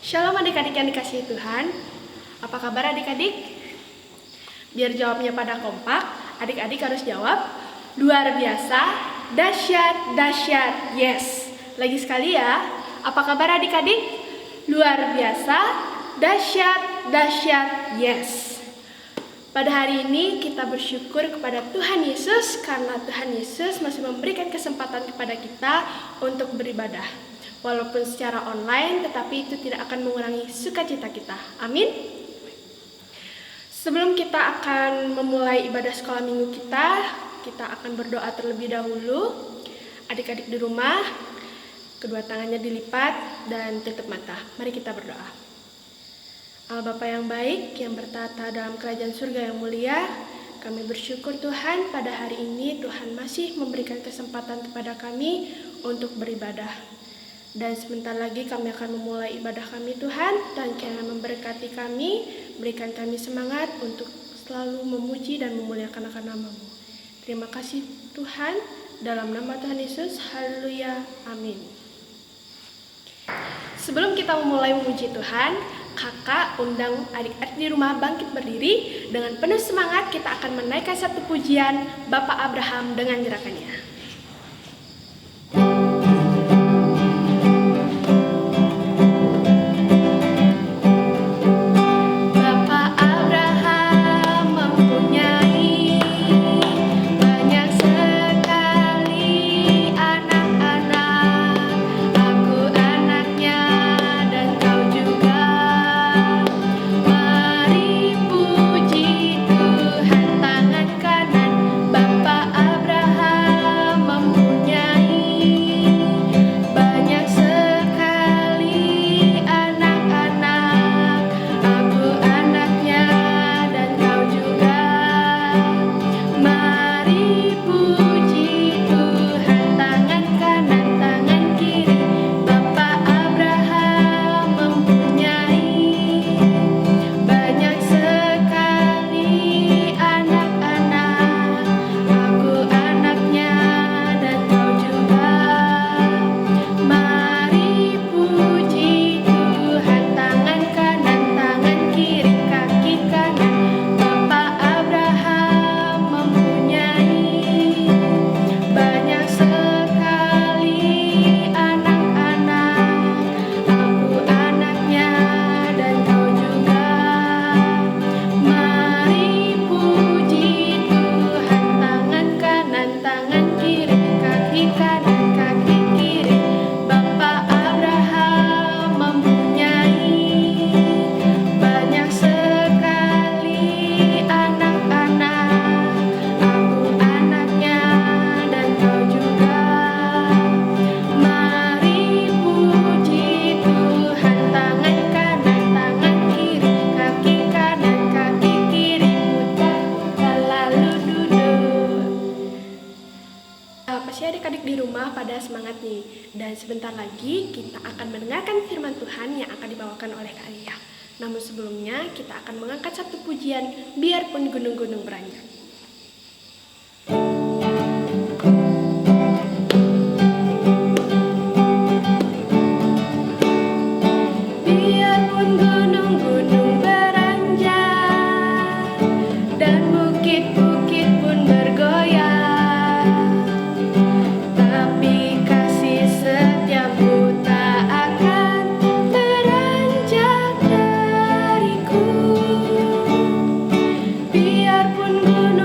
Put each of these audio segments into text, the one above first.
Shalom adik-adik yang dikasihi Tuhan. Apa kabar adik-adik? Biar jawabnya pada kompak, adik-adik harus jawab luar biasa, dahsyat, dahsyat, yes. Lagi sekali ya, apa kabar adik-adik? Luar biasa, dahsyat, dahsyat, yes. Pada hari ini kita bersyukur kepada Tuhan Yesus karena Tuhan Yesus masih memberikan kesempatan kepada kita untuk beribadah. Walaupun secara online, tetapi itu tidak akan mengurangi sukacita kita. Amin. Sebelum kita akan memulai ibadah sekolah minggu kita akan berdoa terlebih dahulu. Adik-adik di rumah, kedua tangannya dilipat dan tutup mata. Mari kita berdoa. Allah Bapa yang baik, yang bertata dalam kerajaan surga yang mulia, kami bersyukur Tuhan pada hari ini Tuhan masih memberikan kesempatan kepada kami untuk beribadah. Dan sebentar lagi kami akan memulai ibadah kami Tuhan, dan kiranya memberkati kami, berikan kami semangat untuk selalu memuji dan memuliakan akan nama-Mu. Terima kasih Tuhan, dalam nama Tuhan Yesus, haleluya, amin. Sebelum kita memulai memuji Tuhan, kakak undang adik-adik di rumah bangkit berdiri. Dengan penuh semangat kita akan menaikkan satu pujian Bapak Abraham dengan gerakannya. Semangat nih, dan sebentar lagi kita akan mendengarkan firman Tuhan yang akan dibawakan oleh Kak Lia. Namun sebelumnya kita akan mengangkat satu pujian biarpun gunung-gunung beranjak. Biarpun gunung-gunung beranjak dan bukit-bukit pun bergoyang, biarpun gunung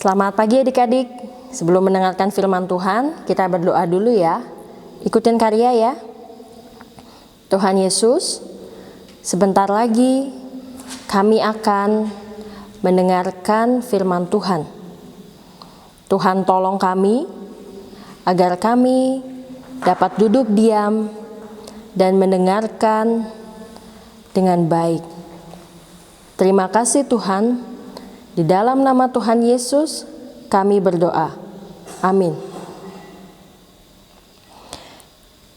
Selamat pagi adik-adik. Sebelum mendengarkan firman Tuhan, kita berdoa dulu ya. Ikutin Karya ya. Tuhan Yesus, sebentar lagi kami akan mendengarkan firman Tuhan. Tuhan tolong kami agar kami dapat duduk diam dan mendengarkan dengan baik. Terima kasih Tuhan. Di dalam nama Tuhan Yesus kami berdoa. Amin.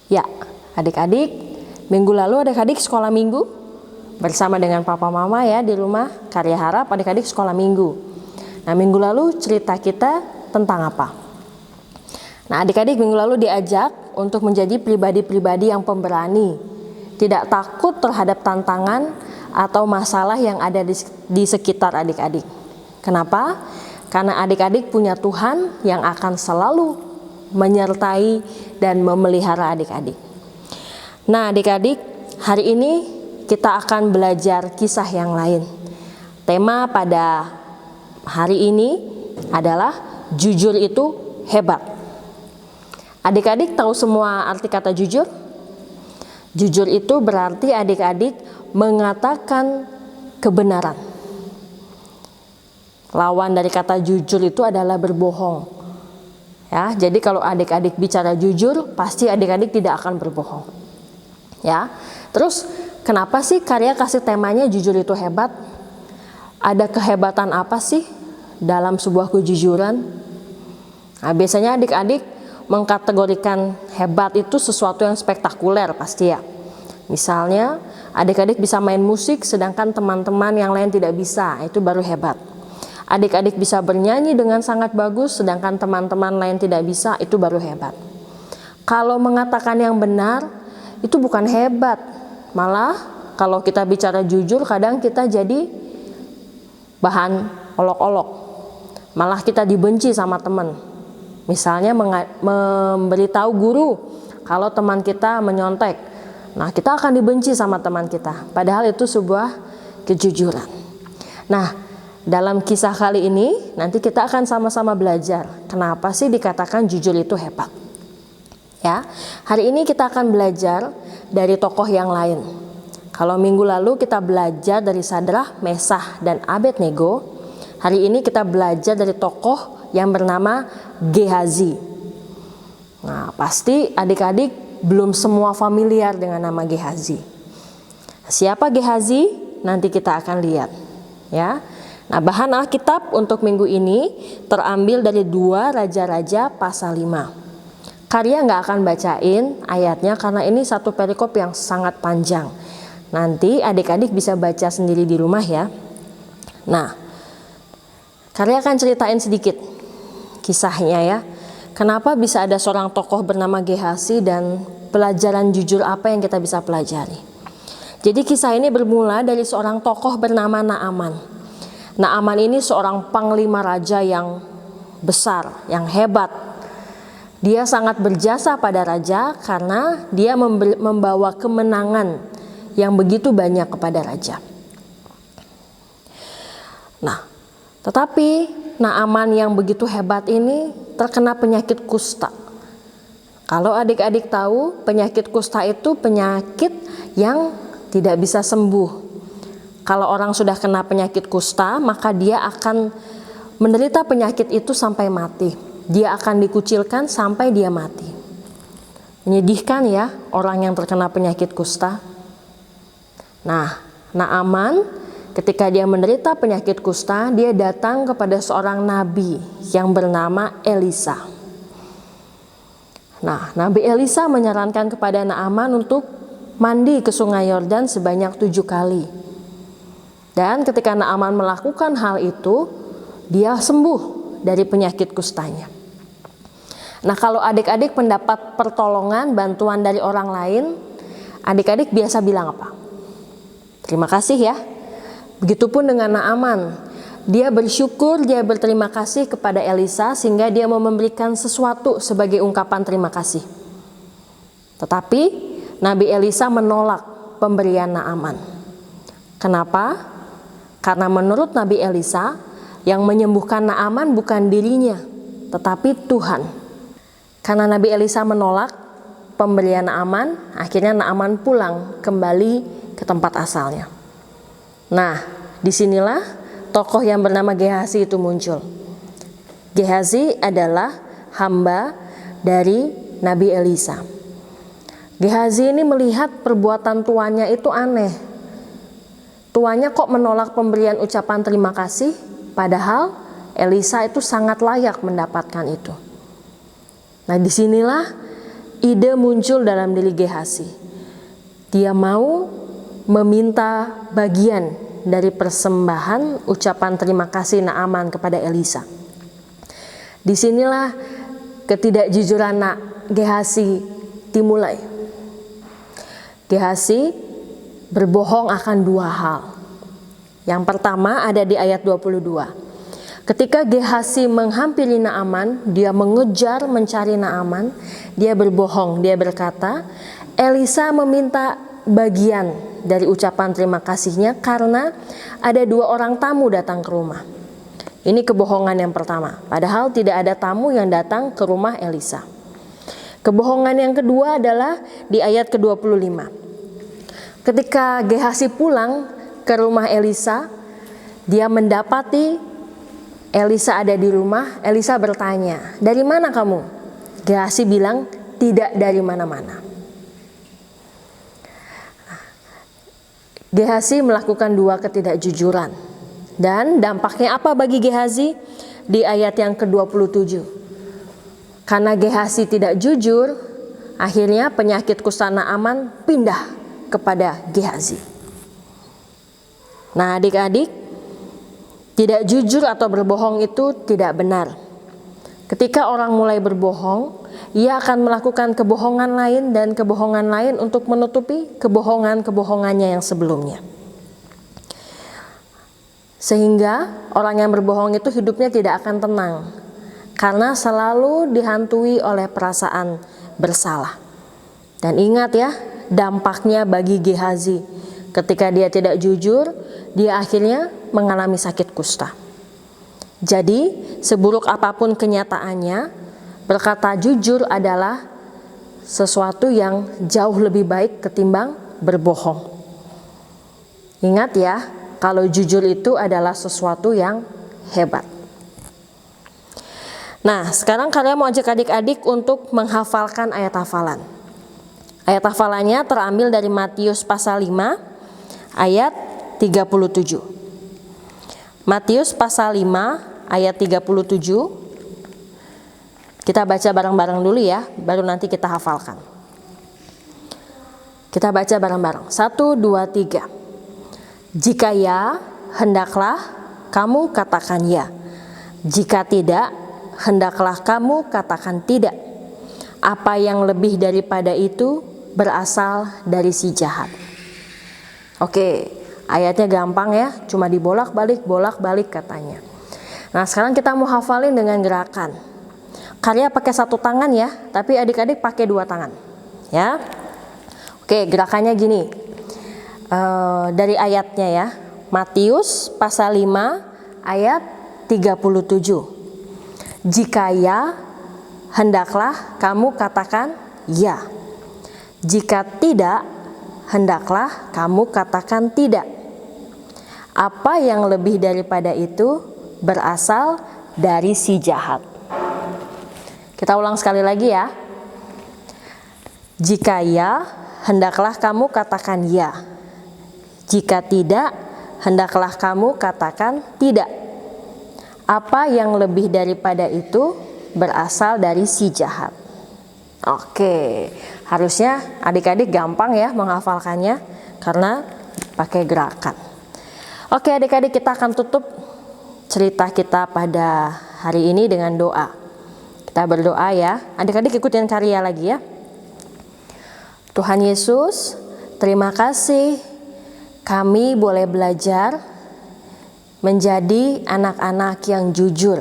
Ya, adik-adik, minggu lalu adik-adik sekolah minggu bersama dengan papa mama ya di rumah. Karya harap adik-adik sekolah minggu. Nah, minggu lalu cerita kita tentang apa? Nah, adik-adik minggu lalu diajak untuk menjadi pribadi-pribadi yang pemberani, tidak takut terhadap tantangan atau masalah yang ada di sekitar adik-adik. Kenapa? Karena adik-adik punya Tuhan yang akan selalu menyertai dan memelihara adik-adik. Nah, adik-adik, hari ini kita akan belajar kisah yang lain. Tema pada hari ini adalah jujur itu hebat. Adik-adik tahu semua arti kata jujur? Jujur itu berarti adik-adik mengatakan kebenaran. Lawan dari kata jujur itu adalah berbohong. Ya, jadi kalau adik-adik bicara jujur, pasti adik-adik tidak akan berbohong. Ya. Terus kenapa sih Karya kasih temanya jujur itu hebat? Ada kehebatan apa sih dalam sebuah kejujuran? Nah, biasanya adik-adik mengkategorikan hebat itu sesuatu yang spektakuler pasti ya. Misalnya adik-adik bisa main musik sedangkan teman-teman yang lain tidak bisa, itu baru hebat. Adik-adik bisa bernyanyi dengan sangat bagus sedangkan teman-teman lain tidak bisa, itu baru hebat. Kalau mengatakan yang benar itu bukan hebat. Malah kalau kita bicara jujur kadang kita jadi bahan olok-olok. Malah kita dibenci sama teman. Misalnya memberitahu guru kalau teman kita menyontek. Nah, kita akan dibenci sama teman kita. Padahal itu sebuah kejujuran. Nah, dalam kisah kali ini nanti kita akan sama-sama belajar kenapa sih dikatakan jujur itu hebat. Ya, hari ini kita akan belajar dari tokoh yang lain. Kalau minggu lalu kita belajar dari Sadrah, Mesah, dan Abednego, hari ini kita belajar dari tokoh yang bernama Gehazi. Nah, pasti adik-adik belum semua familiar dengan nama Gehazi. Siapa Gehazi? Nanti kita akan lihat. Ya. Nah, bahan Alkitab untuk minggu ini terambil dari 2 Raja-Raja pasal 5. Karya nggak akan bacain ayatnya karena ini satu perikop yang sangat panjang. Nanti adik-adik bisa baca sendiri di rumah ya. Nah, Karya akan ceritain sedikit kisahnya ya. Kenapa bisa ada seorang tokoh bernama Gehazi dan pelajaran jujur apa yang kita bisa pelajari. Jadi kisah ini bermula dari seorang tokoh bernama Naaman. Naaman ini seorang panglima raja yang besar, yang hebat. Dia sangat berjasa pada raja karena dia membawa kemenangan yang begitu banyak kepada raja. Nah, tetapi Naaman yang begitu hebat ini terkena penyakit kusta. Kalau adik-adik tahu, penyakit kusta itu penyakit yang tidak bisa sembuh. Kalau orang sudah kena penyakit kusta, maka dia akan menderita penyakit itu sampai mati. Dia akan dikucilkan sampai dia mati. Menyedihkan ya orang yang terkena penyakit kusta. Nah, Naaman ketika dia menderita penyakit kusta, dia datang kepada seorang nabi yang bernama Elisa. Nah, Nabi Elisa menyarankan kepada Naaman untuk mandi ke sungai Yordan sebanyak 7 kali. Dan ketika Naaman melakukan hal itu, dia sembuh dari penyakit kustanya. Nah, kalau adik-adik mendapat pertolongan, bantuan dari orang lain, adik-adik biasa bilang apa? Terima kasih ya. Begitupun dengan Naaman. Dia bersyukur, dia berterima kasih kepada Elisa sehingga dia mau memberikan sesuatu sebagai ungkapan terima kasih. Tetapi Nabi Elisa menolak pemberian Naaman. Kenapa? Karena menurut Nabi Elisa, Yang menyembuhkan Naaman bukan dirinya, tetapi Tuhan. Karena Nabi Elisa menolak pemberian Naaman, akhirnya Naaman pulang kembali ke tempat asalnya. Nah, disinilah tokoh yang bernama Gehazi itu muncul. Gehazi adalah hamba dari Nabi Elisa. Gehazi ini melihat perbuatan tuannya itu aneh. Tuannya kok menolak pemberian ucapan terima kasih, padahal Elisa itu sangat layak mendapatkan itu. Nah, disinilah ide muncul dalam diri Gehazi. Dia mau meminta bagian dari persembahan ucapan terima kasih Naaman kepada Elisa. Disinilah ketidakjujuran Gehazi dimulai. Gehazi berbohong akan dua hal. Yang pertama ada di ayat 22. Ketika Gehazi menghampiri Naaman, dia mengejar mencari Naaman, dia berbohong, dia berkata, Elisa meminta bagian dari ucapan terima kasihnya karena ada 2 orang tamu datang ke rumah. Ini kebohongan yang pertama, padahal tidak ada tamu yang datang ke rumah Elisa. Kebohongan yang kedua adalah di ayat ke-25. Ketika Gehazi pulang ke rumah Elisa, dia mendapati Elisa ada di rumah. Elisa bertanya, "Dari mana kamu?" Gehazi bilang, "Tidak dari mana-mana." Gehazi melakukan 2 ketidakjujuran. Dan dampaknya apa bagi Gehazi? Di ayat yang ke-27. Karena Gehazi tidak jujur, akhirnya penyakit kusta Naaman pindah kepada Gehazi. Nah, adik-adik, tidak jujur atau berbohong itu tidak benar. Ketika orang mulai berbohong, ia akan melakukan kebohongan lain dan kebohongan lain untuk menutupi kebohongan-kebohongannya yang sebelumnya. Sehingga orang yang berbohong itu hidupnya tidak akan tenang, karena selalu dihantui oleh perasaan bersalah. Dan ingat ya, dampaknya bagi Gehazi, ketika dia tidak jujur, dia akhirnya mengalami sakit kusta. Jadi, seburuk apapun kenyataannya, berkata jujur adalah sesuatu yang jauh lebih baik ketimbang berbohong. Ingat ya, kalau jujur itu adalah sesuatu yang hebat. Nah, sekarang kalian mau ajak adik-adik untuk menghafalkan ayat hafalan. Ayat hafalannya terambil dari Matius pasal 5 ayat 37. Matius pasal 5 ayat 37. Kita baca bareng-bareng dulu ya, baru nanti kita hafalkan. Kita baca bareng-bareng. 1, 2, 3. Jika ya, hendaklah kamu katakan ya. Jika tidak, hendaklah kamu katakan tidak. Apa yang lebih daripada itu berasal dari si jahat. Oke, ayatnya gampang ya, cuma dibolak-balik katanya. Nah, sekarang kita mau hafalin dengan gerakan. Karya pakai 1 tangan ya, tapi adik-adik pakai 2 tangan. Ya. Oke, gerakannya gini. Dari ayatnya ya, Matius pasal 5 ayat 37. Jika ya, hendaklah kamu katakan ya. Jika tidak, hendaklah kamu katakan tidak. Apa yang lebih daripada itu berasal dari si jahat. Kita ulang sekali lagi ya. Jika ya, hendaklah kamu katakan ya. Jika tidak, hendaklah kamu katakan tidak. Apa yang lebih daripada itu berasal dari si jahat. Oke, harusnya adik-adik gampang ya menghafalkannya karena pakai gerakan. Oke adik-adik, kita akan tutup cerita kita pada hari ini dengan doa. Kita berdoa ya, adik-adik ikutin karya lagi ya. Tuhan Yesus, terima kasih kami boleh belajar menjadi anak-anak yang jujur.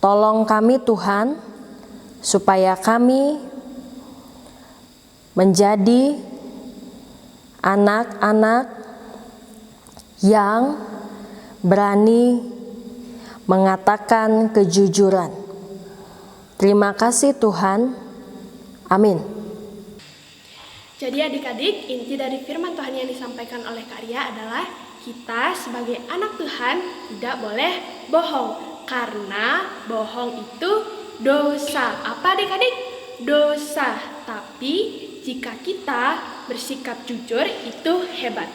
Tolong kami Tuhan, supaya kami menjadi anak-anak yang berani mengatakan kejujuran. Terima kasih Tuhan. Amin. Jadi adik-adik, inti dari firman Tuhan yang disampaikan oleh Kak Ria adalah kita sebagai anak Tuhan tidak boleh bohong. Karena bohong itu dosa. Apa adik-adik? Dosa. Tapi jika kita bersikap jujur itu hebat.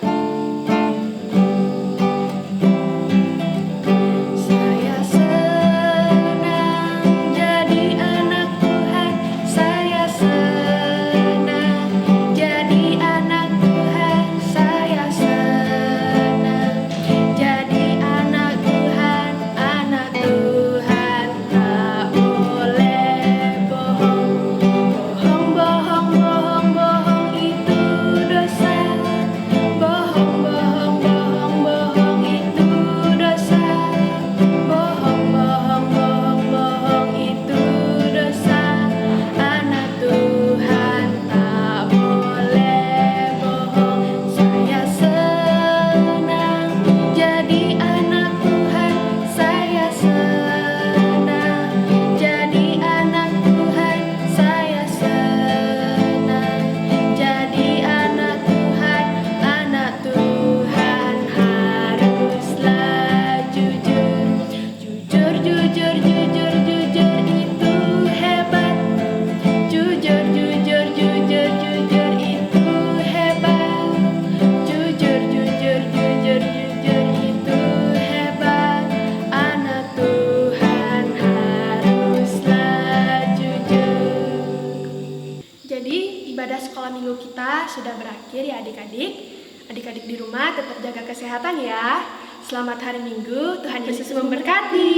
Saya senang jadi anak Tuhan. Saya senang jadi anak Tuhan. Saya senang jadi anak Tuhan. Anak Tuhan tak boleh bohong. Bohong, bohong, bohong, bohong itu dosa. Bohong, bohong, bohong, bohong itu dosa. Bohong, bohong, bohong, bohong itu dosa. Anak Tuhan tak boleh bohong. Saya senang jadi anak Tuhan. Saya senang jadi anak Tuhan. Saya senang jadi anak Tuhan. Anak Tuhan haruslah jujur. Jujur, jujur, jujur, jujur itu hebat. Jujur, jujur, jujur, jujur itu hebat. Jujur, jujur, jujur, jujur itu hebat. Anak Tuhan haruslah jujur. Jadi ibadah sekolah minggu kita sudah berakhir ya adik-adik. Adik-adik di rumah tetap jaga kesehatan ya. Selamat hari Minggu, Tuhan Yesus memberkati.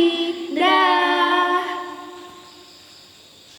Dah.